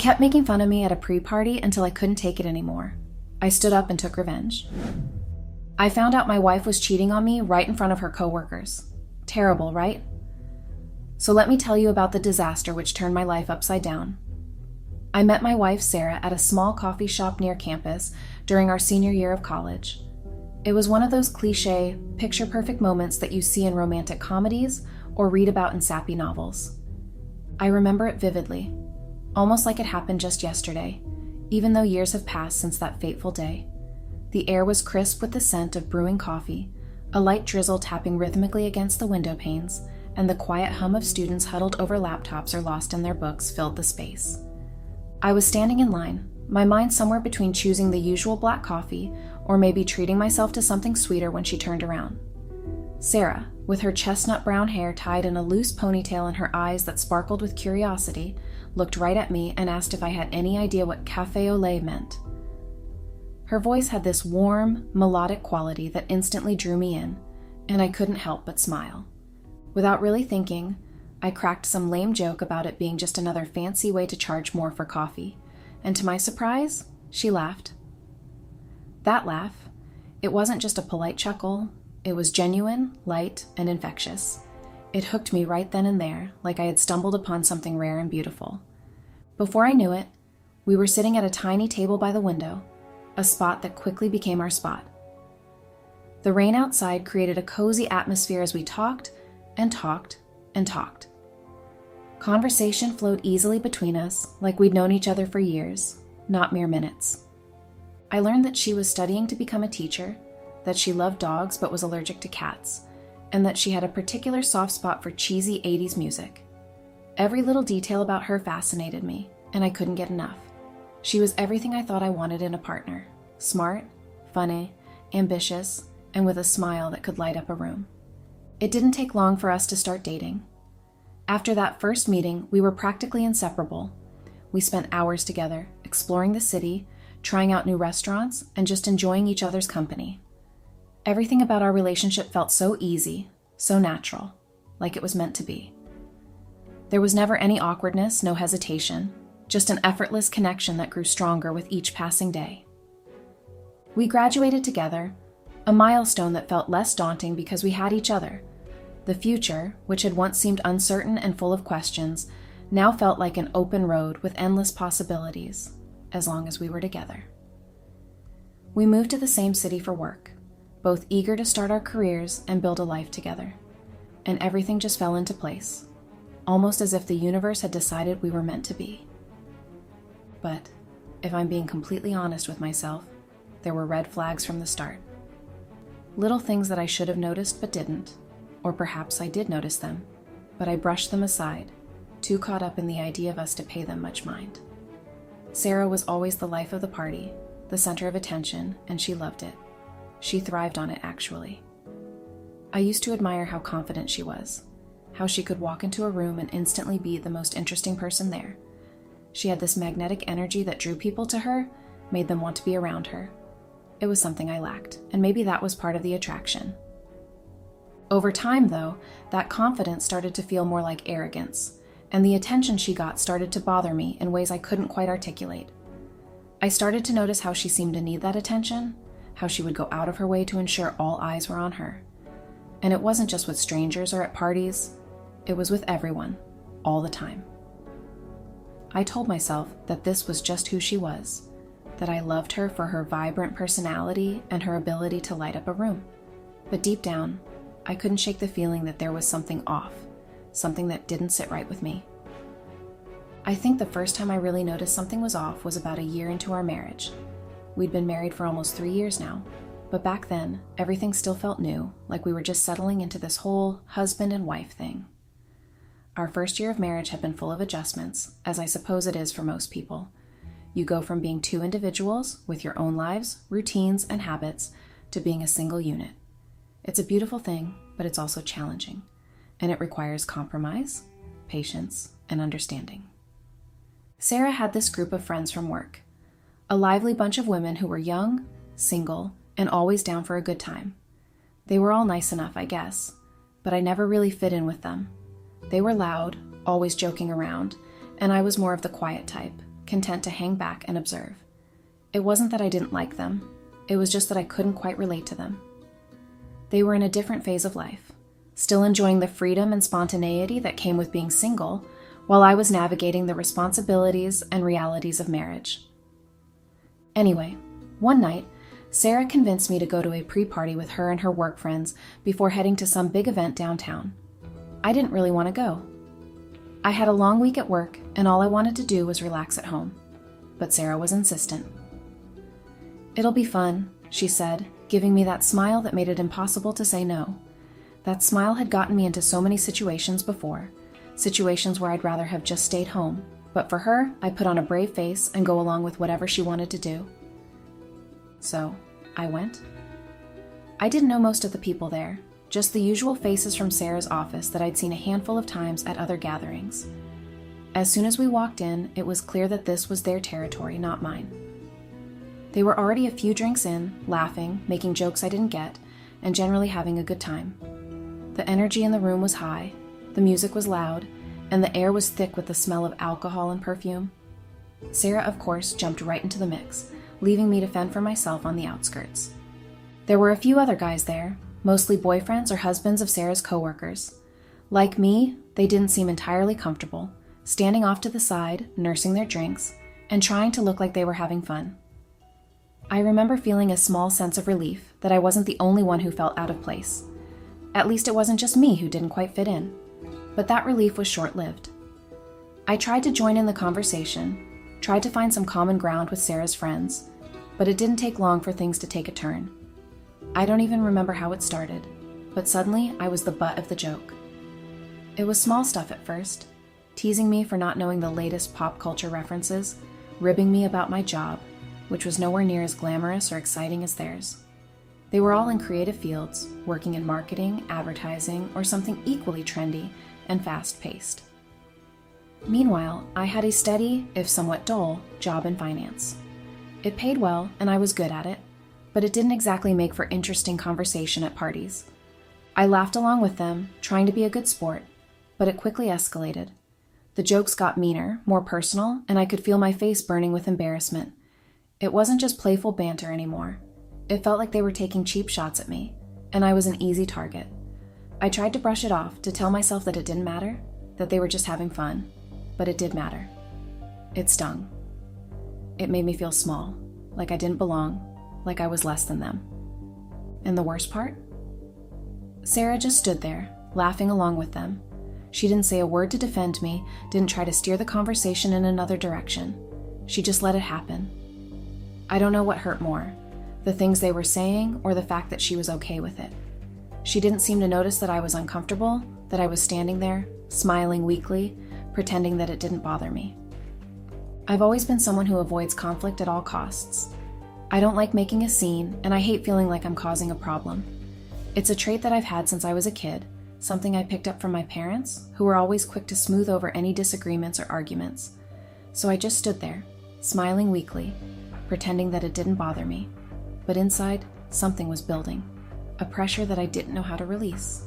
kept making fun of me at a pre-party until I couldn't take it anymore. I stood up and took revenge. I found out my wife was cheating on me right in front of her coworkers. Terrible, right? So let me tell you about the disaster which turned my life upside down. I met my wife, Sarah, at a small coffee shop near campus during our senior year of college. It was one of those cliché, picture-perfect moments that you see in romantic comedies or read about in sappy novels. I remember it vividly, almost like it happened just yesterday, even though years have passed since that fateful day. The air was crisp with the scent of brewing coffee, a light drizzle tapping rhythmically against the window panes, and the quiet hum of students huddled over laptops or lost in their books filled the space. I was standing in line, my mind somewhere between choosing the usual black coffee or maybe treating myself to something sweeter when she turned around. Sarah, with her chestnut brown hair tied in a loose ponytail and her eyes that sparkled with curiosity, looked right at me and asked if I had any idea what café au lait meant. Her voice had this warm, melodic quality that instantly drew me in, and I couldn't help but smile. Without really thinking, I cracked some lame joke about it being just another fancy way to charge more for coffee, and to my surprise, she laughed. That laugh, it wasn't just a polite chuckle, it was genuine, light, and infectious. It hooked me right then and there, like I had stumbled upon something rare and beautiful. Before I knew it, we were sitting at a tiny table by the window, a spot that quickly became our spot. The rain outside created a cozy atmosphere as we talked and talked and talked. Conversation flowed easily between us, like we'd known each other for years, not mere minutes. I learned that she was studying to become a teacher, that she loved dogs but was allergic to cats, and that she had a particular soft spot for cheesy 80s music. Every little detail about her fascinated me, and I couldn't get enough. She was everything I thought I wanted in a partner: smart, funny, ambitious, and with a smile that could light up a room. It didn't take long for us to start dating. After that first meeting, we were practically inseparable. We spent hours together, exploring the city, trying out new restaurants, and just enjoying each other's company. Everything about our relationship felt so easy, so natural, like it was meant to be. There was never any awkwardness, no hesitation, just an effortless connection that grew stronger with each passing day. We graduated together, a milestone that felt less daunting because we had each other. The future, which had once seemed uncertain and full of questions, now felt like an open road with endless possibilities, as long as we were together. We moved to the same city for work, both eager to start our careers and build a life together, and everything just fell into place, almost as if the universe had decided we were meant to be. But, if I'm being completely honest with myself, there were red flags from the start. Little things that I should have noticed but didn't, or perhaps I did notice them, but I brushed them aside, too caught up in the idea of us to pay them much mind. Sarah was always the life of the party, the center of attention, and she loved it. She thrived on it, actually. I used to admire how confident she was, how she could walk into a room and instantly be the most interesting person there. She had this magnetic energy that drew people to her, made them want to be around her. It was something I lacked, and maybe that was part of the attraction. Over time, though, that confidence started to feel more like arrogance, and the attention she got started to bother me in ways I couldn't quite articulate. I started to notice how she seemed to need that attention, how she would go out of her way to ensure all eyes were on her. And it wasn't just with strangers or at parties, it was with everyone, all the time. I told myself that this was just who she was, that I loved her for her vibrant personality and her ability to light up a room. But deep down, I couldn't shake the feeling that there was something off, something that didn't sit right with me. I think the first time I really noticed something was off was about a year into our marriage. We'd been married for almost 3 years now, but back then, everything still felt new, like we were just settling into this whole husband and wife thing. Our first year of marriage had been full of adjustments, as I suppose it is for most people. You go from being two individuals with your own lives, routines, and habits to being a single unit. It's a beautiful thing, but it's also challenging, and it requires compromise, patience, and understanding. Sarah had this group of friends from work, a lively bunch of women who were young, single, and always down for a good time. They were all nice enough, I guess, but I never really fit in with them. They were loud, always joking around, and I was more of the quiet type, content to hang back and observe. It wasn't that I didn't like them, it was just that I couldn't quite relate to them. They were in a different phase of life, still enjoying the freedom and spontaneity that came with being single, while I was navigating the responsibilities and realities of marriage. Anyway, one night, Sarah convinced me to go to a pre-party with her and her work friends before heading to some big event downtown. I didn't really want to go. I had a long week at work, and all I wanted to do was relax at home. But Sarah was insistent. "It'll be fun," she said, giving me that smile that made it impossible to say no. That smile had gotten me into so many situations before, situations where I'd rather have just stayed home, but for her, I put on a brave face and go along with whatever she wanted to do. So, I went. I didn't know most of the people there, just the usual faces from Sarah's office that I'd seen a handful of times at other gatherings. As soon as we walked in, it was clear that this was their territory, not mine. They were already a few drinks in, laughing, making jokes I didn't get, and generally having a good time. The energy in the room was high, the music was loud, and the air was thick with the smell of alcohol and perfume. Sarah, of course, jumped right into the mix, leaving me to fend for myself on the outskirts. There were a few other guys there, mostly boyfriends or husbands of Sarah's coworkers. Like me, they didn't seem entirely comfortable, standing off to the side, nursing their drinks, and trying to look like they were having fun. I remember feeling a small sense of relief that I wasn't the only one who felt out of place. At least it wasn't just me who didn't quite fit in. But that relief was short-lived. I tried to join in the conversation, tried to find some common ground with Sarah's friends, but it didn't take long for things to take a turn. I don't even remember how it started, but suddenly I was the butt of the joke. It was small stuff at first, teasing me for not knowing the latest pop culture references, ribbing me about my job, which was nowhere near as glamorous or exciting as theirs. They were all in creative fields, working in marketing, advertising, or something equally trendy and fast-paced. Meanwhile, I had a steady, if somewhat dull, job in finance. It paid well, and I was good at it, but it didn't exactly make for interesting conversation at parties. I laughed along with them, trying to be a good sport, but it quickly escalated. The jokes got meaner, more personal, and I could feel my face burning with embarrassment. It wasn't just playful banter anymore. It felt like they were taking cheap shots at me, and I was an easy target. I tried to brush it off, to tell myself that it didn't matter, that they were just having fun, but it did matter. It stung. It made me feel small, like I didn't belong, like I was less than them. And the worst part? Sarah just stood there, laughing along with them. She didn't say a word to defend me, didn't try to steer the conversation in another direction. She just let it happen. I don't know what hurt more, the things they were saying or the fact that she was okay with it. She didn't seem to notice that I was uncomfortable, that I was standing there, smiling weakly, pretending that it didn't bother me. I've always been someone who avoids conflict at all costs. I don't like making a scene, and I hate feeling like I'm causing a problem. It's a trait that I've had since I was a kid, something I picked up from my parents, who were always quick to smooth over any disagreements or arguments. So I just stood there, smiling weakly, pretending that it didn't bother me. But inside, something was building, a pressure that I didn't know how to release.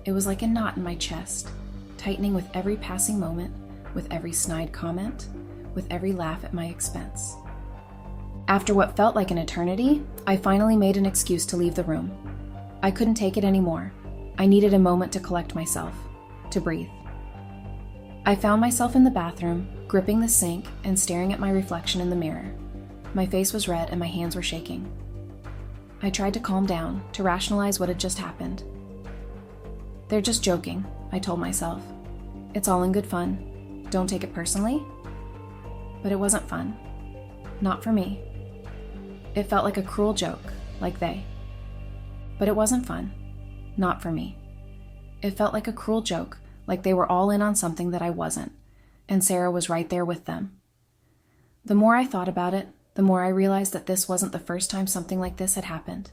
It was like a knot in my chest, tightening with every passing moment, with every snide comment, with every laugh at my expense. After what felt like an eternity, I finally made an excuse to leave the room. I couldn't take it anymore. I needed a moment to collect myself, to breathe. I found myself in the bathroom, gripping the sink and staring at my reflection in the mirror. My face was red and my hands were shaking. I tried to calm down, to rationalize what had just happened. They're just joking, I told myself. It's all in good fun. Don't take it personally. But it wasn't fun. Not for me. It felt like a cruel joke, like they. But it wasn't fun. Not for me. It felt like a cruel joke, like they were all in on something that I wasn't, and Sarah was right there with them. The more I thought about it, the more I realized that this wasn't the first time something like this had happened.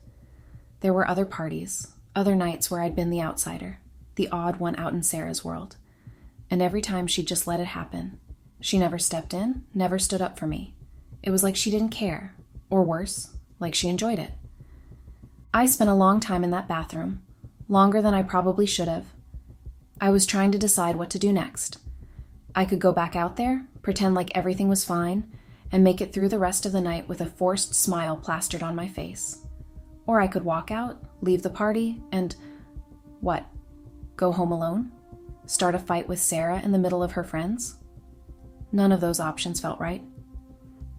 There were other parties, other nights where I'd been the outsider, the odd one out in Sarah's world. And every time she just let it happen. She never stepped in, never stood up for me. It was like she didn't care, or worse, like she enjoyed it. I spent a long time in that bathroom, longer than I probably should have. I was trying to decide what to do next. I could go back out there, pretend like everything was fine, and make it through the rest of the night with a forced smile plastered on my face. Or I could walk out, leave the party, and what? Go home alone? Start a fight with Sarah in the middle of her friends? None of those options felt right.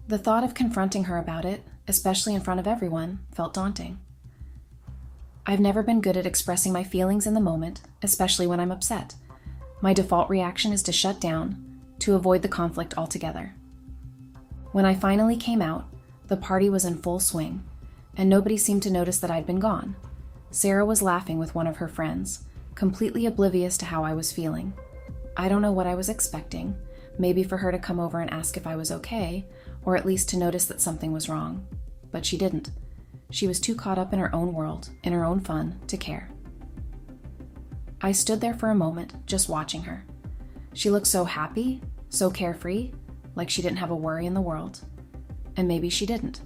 The thought of confronting her about it, especially in front of everyone, felt daunting. I've never been good at expressing my feelings in the moment, especially when I'm upset. My default reaction is to shut down, to avoid the conflict altogether. When I finally came out, the party was in full swing, and nobody seemed to notice that I'd been gone. Sarah was laughing with one of her friends, completely oblivious to how I was feeling. I don't know what I was expecting, maybe for her to come over and ask if I was okay, or at least to notice that something was wrong. But she didn't. She was too caught up in her own world, in her own fun, to care. I stood there for a moment, just watching her. She looked so happy, so carefree, like she didn't have a worry in the world. And maybe she didn't.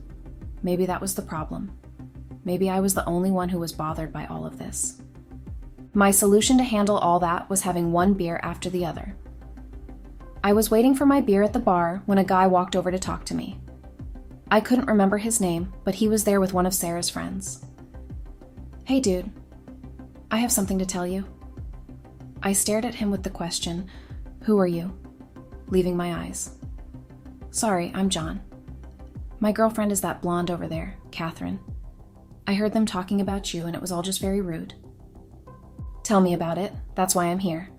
Maybe that was the problem. Maybe I was the only one who was bothered by all of this. My solution to handle all that was having one beer after the other. I was waiting for my beer at the bar when a guy walked over to talk to me. I couldn't remember his name, but he was there with one of Sarah's friends. "Hey dude, I have something to tell you." I stared at him with the question, "Who are you?" leaving my eyes. "Sorry, I'm John. My girlfriend is that blonde over there, Catherine. I heard them talking about you and it was all just very rude." "Tell me about it. That's why I'm here.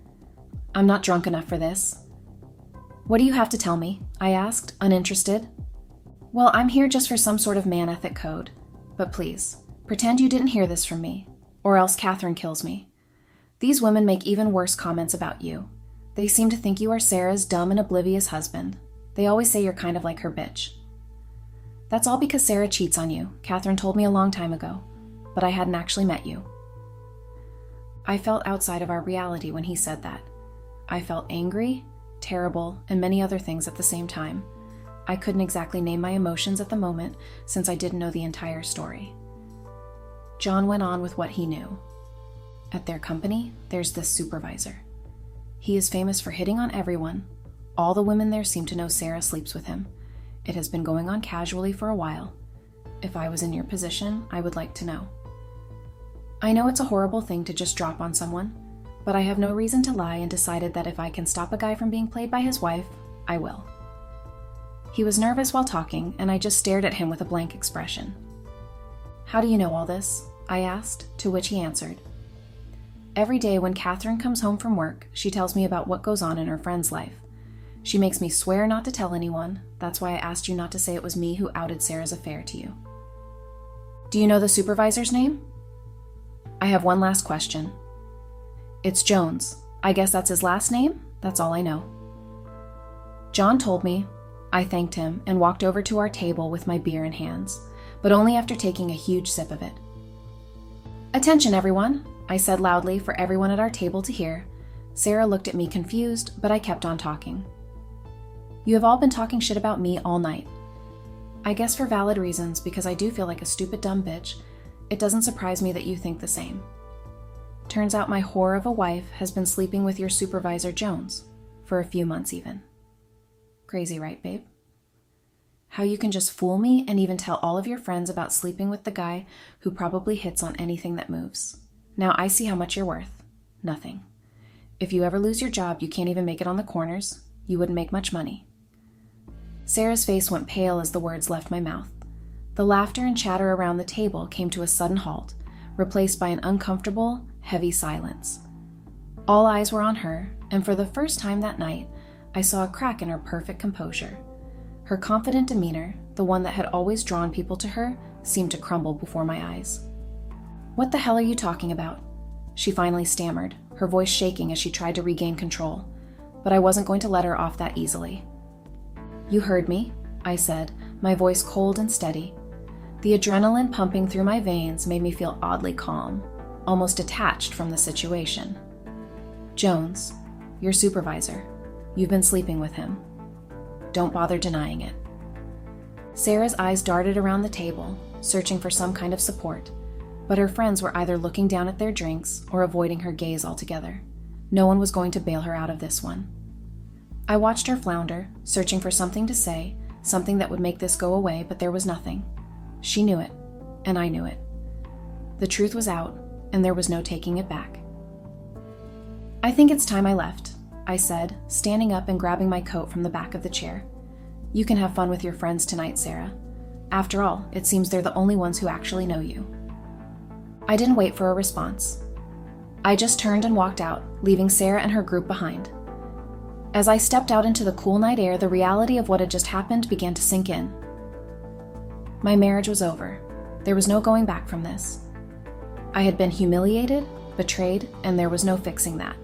I'm not drunk enough for this." "What do you have to tell me?" I asked, uninterested. "Well, I'm here just for some sort of man ethic code. But please, pretend you didn't hear this from me, or else Catherine kills me. These women make even worse comments about you. They seem to think you are Sarah's dumb and oblivious husband. They always say you're kind of like her bitch. That's all because Sarah cheats on you, Catherine told me a long time ago, but I hadn't actually met you." I felt outside of our reality when he said that. I felt angry, terrible, and many other things at the same time. I couldn't exactly name my emotions at the moment since I didn't know the entire story. John went on with what he knew. At their company, there's this supervisor. He is famous for hitting on everyone. All the women there seem to know Sarah sleeps with him. It has been going on casually for a while. If I was in your position, I would like to know. I know it's a horrible thing to just drop on someone, but I have no reason to lie and decided that if I can stop a guy from being played by his wife, I will. He was nervous while talking, and I just stared at him with a blank expression. "How do you know all this?" I asked, to which he answered. "Every day when Catherine comes home from work, she tells me about what goes on in her friend's life. She makes me swear not to tell anyone. That's why I asked you not to say it was me who outed Sarah's affair to you." "Do you know the supervisor's name?" "I have one last question." "It's Jones. I guess that's his last name? That's all I know." John told me. I thanked him and walked over to our table with my beer in hands, but only after taking a huge sip of it. "Attention, everyone," I said loudly for everyone at our table to hear. Sarah looked at me confused, but I kept on talking. "You have all been talking shit about me all night. I guess for valid reasons, because I do feel like a stupid dumb bitch. It doesn't surprise me that you think the same. Turns out my whore of a wife has been sleeping with your supervisor, Jones, for a few months even. Crazy, right, babe? How you can just fool me and even tell all of your friends about sleeping with the guy who probably hits on anything that moves. Now I see how much you're worth. Nothing. If you ever lose your job, you can't even make it on the corners. You wouldn't make much money." Sarah's face went pale as the words left my mouth. The laughter and chatter around the table came to a sudden halt, replaced by an uncomfortable, heavy silence. All eyes were on her, and for the first time that night, I saw a crack in her perfect composure. Her confident demeanor, the one that had always drawn people to her, seemed to crumble before my eyes. "What the hell are you talking about?" she finally stammered, her voice shaking as she tried to regain control, but I wasn't going to let her off that easily. "You heard me," I said, my voice cold and steady. The adrenaline pumping through my veins made me feel oddly calm, almost detached from the situation. "Jones, your supervisor. You've been sleeping with him. Don't bother denying it." Sarah's eyes darted around the table, searching for some kind of support, but her friends were either looking down at their drinks or avoiding her gaze altogether. No one was going to bail her out of this one. I watched her flounder, searching for something to say, something that would make this go away, but there was nothing. She knew it, and I knew it. The truth was out, and there was no taking it back. "I think it's time I left," I said, standing up and grabbing my coat from the back of the chair. "You can have fun with your friends tonight, Sarah. After all, it seems they're the only ones who actually know you." I didn't wait for a response. I just turned and walked out, leaving Sarah and her group behind. As I stepped out into the cool night air, the reality of what had just happened began to sink in. My marriage was over. There was no going back from this. I had been humiliated, betrayed, and there was no fixing that.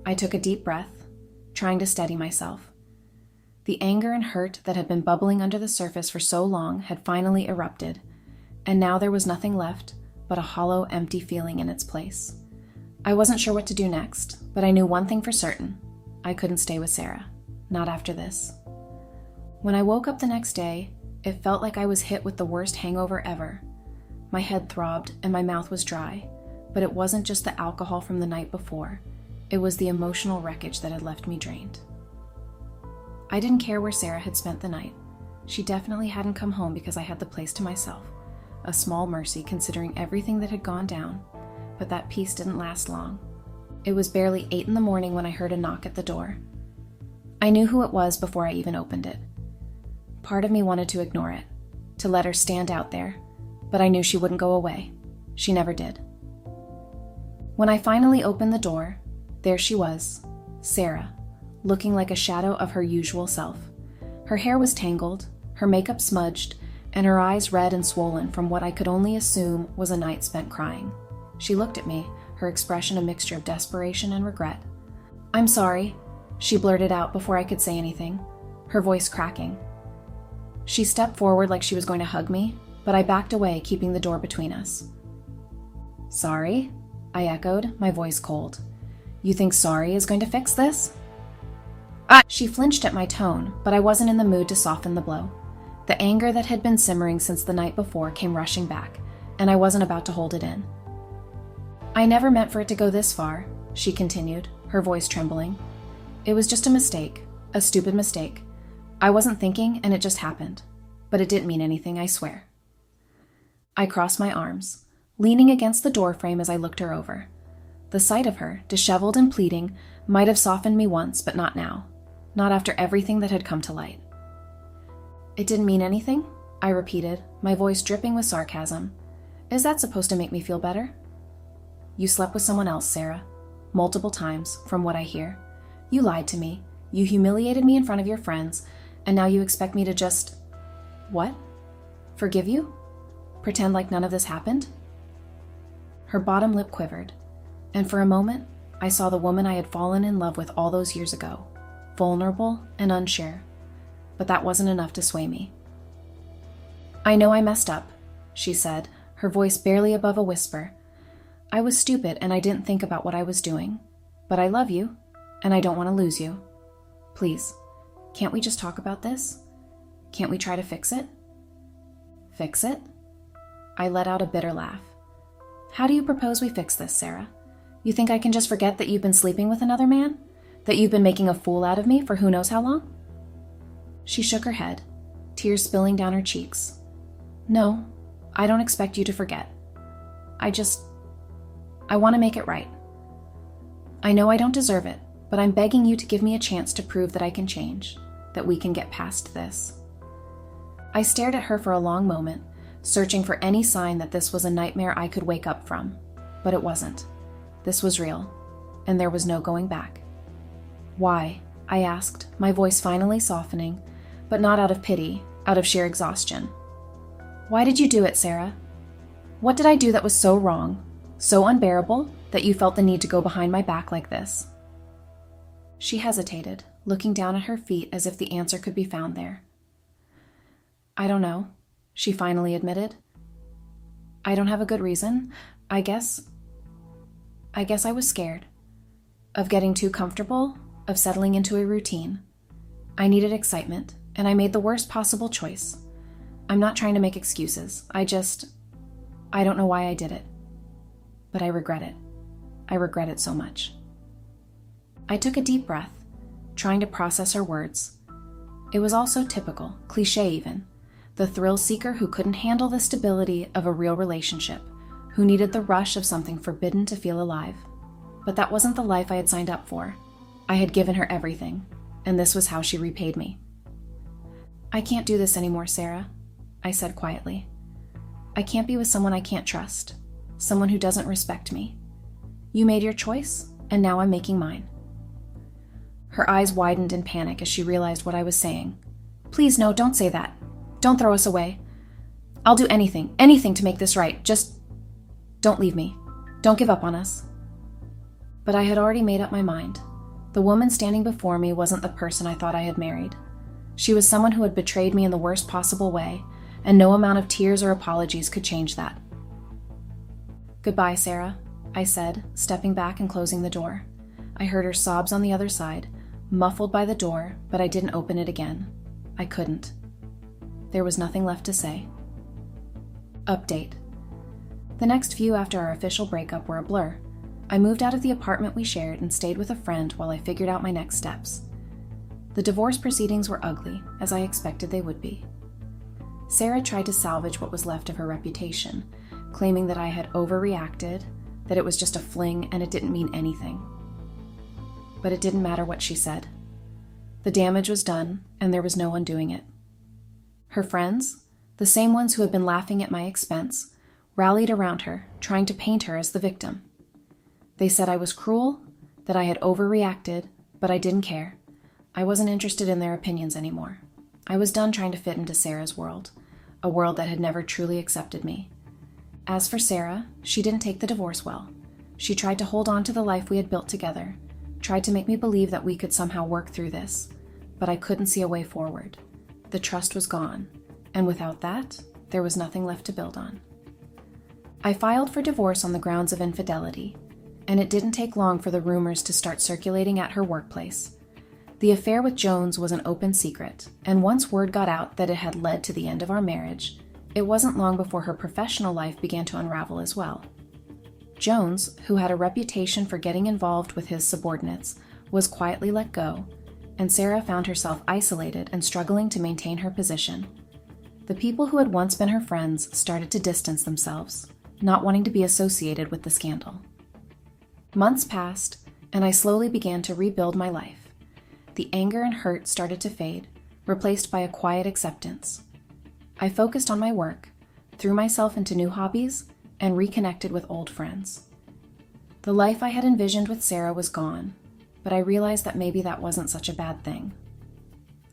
I took a deep breath, trying to steady myself. The anger and hurt that had been bubbling under the surface for so long had finally erupted, and now there was nothing left but a hollow, empty feeling in its place. I wasn't sure what to do next, but I knew one thing for certain. I couldn't stay with Sarah. Not after this. When I woke up the next day, it felt like I was hit with the worst hangover ever. My head throbbed and my mouth was dry, but it wasn't just the alcohol from the night before. It was the emotional wreckage that had left me drained. I didn't care where Sarah had spent the night. She definitely hadn't come home because I had the place to myself. A small mercy considering everything that had gone down, but that peace didn't last long. It was barely 8 a.m. when I heard a knock at the door. I knew who it was before I even opened it. Part of me wanted to ignore it, to let her stand out there, but I knew she wouldn't go away. She never did. When I finally opened the door, there she was, Sarah, looking like a shadow of her usual self. Her hair was tangled, her makeup smudged, and her eyes red and swollen from what I could only assume was a night spent crying. She looked at me, her expression a mixture of desperation and regret. "I'm sorry," she blurted out before I could say anything, her voice cracking. She stepped forward like she was going to hug me, but I backed away, keeping the door between us. "Sorry?" I echoed, my voice cold. "You think sorry is going to fix this?" She flinched at my tone, but I wasn't in the mood to soften the blow. The anger that had been simmering since the night before came rushing back, and I wasn't about to hold it in. "I never meant for it to go this far," she continued, her voice trembling. "It was just a mistake, a stupid mistake. I wasn't thinking, and it just happened. But it didn't mean anything, I swear." I crossed my arms, leaning against the doorframe as I looked her over. The sight of her, disheveled and pleading, might have softened me once, but not now. Not after everything that had come to light. "It didn't mean anything?" I repeated, my voice dripping with sarcasm. "Is that supposed to make me feel better?" "You slept with someone else, Sarah. Multiple times, from what I hear. You lied to me. You humiliated me in front of your friends, and now you expect me to just... What? Forgive you? Pretend like none of this happened?" Her bottom lip quivered, and for a moment, I saw the woman I had fallen in love with all those years ago, vulnerable and unsure. But that wasn't enough to sway me. "I know I messed up," she said, her voice barely above a whisper. "I was stupid and I didn't think about what I was doing. But I love you, and I don't want to lose you. Please, can't we just talk about this? Can't we try to fix it?" "Fix it?" I let out a bitter laugh. "How do you propose we fix this, Sarah? You think I can just forget that you've been sleeping with another man? That you've been making a fool out of me for who knows how long?" She shook her head, tears spilling down her cheeks. "No, I don't expect you to forget. I want to make it right. I know I don't deserve it, but I'm begging you to give me a chance to prove that I can change, that we can get past this." I stared at her for a long moment, searching for any sign that this was a nightmare I could wake up from, but it wasn't. This was real, and there was no going back. "Why?" I asked, my voice finally softening, but not out of pity, out of sheer exhaustion. "Why did you do it, Sarah? What did I do that was so wrong, so unbearable, that you felt the need to go behind my back like this?" She hesitated, looking down at her feet as if the answer could be found there. "I don't know," she finally admitted. "I don't have a good reason. I guess I was scared. Of getting too comfortable, of settling into a routine. I needed excitement, and I made the worst possible choice. I'm not trying to make excuses. I don't know why I did it. But I regret it. I regret it so much." I took a deep breath, trying to process her words. It was all so typical, cliché even. The thrill seeker who couldn't handle the stability of a real relationship, who needed the rush of something forbidden to feel alive. But that wasn't the life I had signed up for. I had given her everything, and this was how she repaid me. "I can't do this anymore, Sarah," I said quietly. "I can't be with someone I can't trust, someone who doesn't respect me. You made your choice, and now I'm making mine." Her eyes widened in panic as she realized what I was saying. "Please, no, don't say that. Don't throw us away. I'll do anything to make this right. Just don't leave me. Don't give up on us." But I had already made up my mind. The woman standing before me wasn't the person I thought I had married. She was someone who had betrayed me in the worst possible way, and no amount of tears or apologies could change that. "Goodbye, Sarah," I said, stepping back and closing the door. I heard her sobs on the other side, muffled by the door, but I didn't open it again. I couldn't. There was nothing left to say. Update. The next few after our official breakup were a blur. I moved out of the apartment we shared and stayed with a friend while I figured out my next steps. The divorce proceedings were ugly, as I expected they would be. Sarah tried to salvage what was left of her reputation, claiming that I had overreacted, that it was just a fling and it didn't mean anything. But it didn't matter what she said. The damage was done, and there was no undoing it. Her friends, the same ones who had been laughing at my expense, rallied around her, trying to paint her as the victim. They said I was cruel, that I had overreacted, but I didn't care. I wasn't interested in their opinions anymore. I was done trying to fit into Sarah's world, a world that had never truly accepted me. As for Sarah, she didn't take the divorce well. She tried to hold on to the life we had built together, tried to make me believe that we could somehow work through this, but I couldn't see a way forward. The trust was gone, and without that, there was nothing left to build on. I filed for divorce on the grounds of infidelity, and it didn't take long for the rumors to start circulating at her workplace. The affair with Jones was an open secret, and once word got out that it had led to the end of our marriage, it wasn't long before her professional life began to unravel as well. Jones, who had a reputation for getting involved with his subordinates, was quietly let go, and Sarah found herself isolated and struggling to maintain her position. The people who had once been her friends started to distance themselves, not wanting to be associated with the scandal. Months passed, and I slowly began to rebuild my life. The anger and hurt started to fade, replaced by a quiet acceptance. I focused on my work, threw myself into new hobbies, and reconnected with old friends. The life I had envisioned with Sarah was gone, but I realized that maybe that wasn't such a bad thing.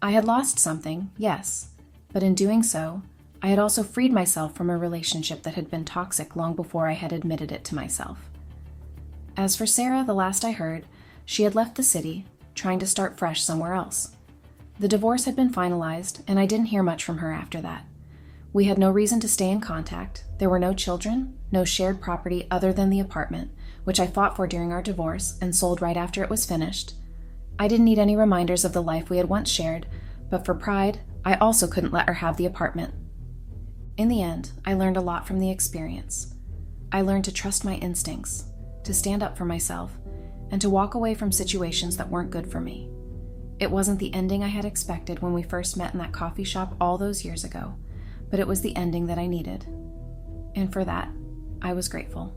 I had lost something, yes, but in doing so, I had also freed myself from a relationship that had been toxic long before I had admitted it to myself. As for Sarah, the last I heard, she had left the city, trying to start fresh somewhere else. The divorce had been finalized, and I didn't hear much from her after that. We had no reason to stay in contact. There were no children, no shared property other than the apartment, which I fought for during our divorce and sold right after it was finished. I didn't need any reminders of the life we had once shared, but for pride, I also couldn't let her have the apartment. In the end, I learned a lot from the experience. I learned to trust my instincts, to stand up for myself, and to walk away from situations that weren't good for me. It wasn't the ending I had expected when we first met in that coffee shop all those years ago, but it was the ending that I needed. And for that, I was grateful.